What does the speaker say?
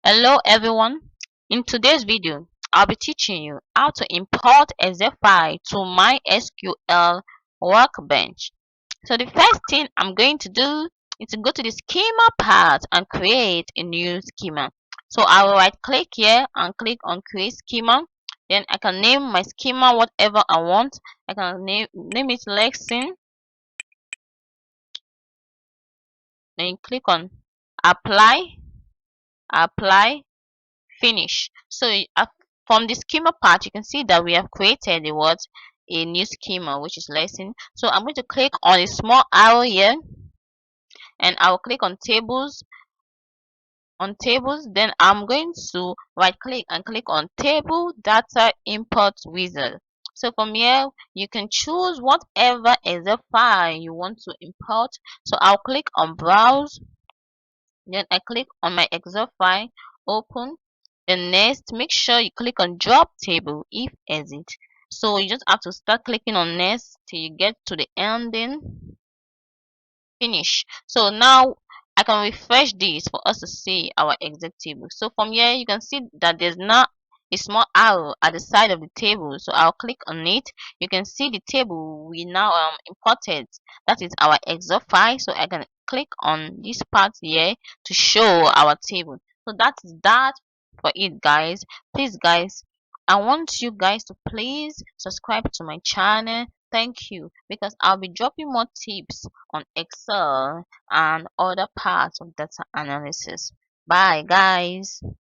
Hello everyone. In today's video, I'll be teaching you how to import Excel file to MySQL workbench. So the first thing I'm going to do is to go to the schema part and create a new schema. So I will right click here and click on create schema. Then I can name my schema whatever I want. I can name it lesson. Then you click on apply finish. So from the schema part you can see that we have created a new schema, which is lesson. So I'm going to click on a small arrow here and I'll click on tables. Then I'm going to right click and click on table data import wizard. So from here you can choose whatever Excel file you want to import. So I'll click on browse. Then I click on my Excel file, open. Then next, make sure you click on drop table if exit. So you just have to start clicking on next till you get to the ending, finish. So now I can refresh this for us to see our exact table. So from here you can see that there's not a small arrow at the side of the table. So I'll click on it. You can see the table we now imported. That is our Excel file. So I can click on this part here to show our table. So that is that for it, guys. Please, guys, I want you guys to please subscribe to my channel. Thank you, because I'll be dropping more tips on Excel and other parts of data analysis. Bye, guys.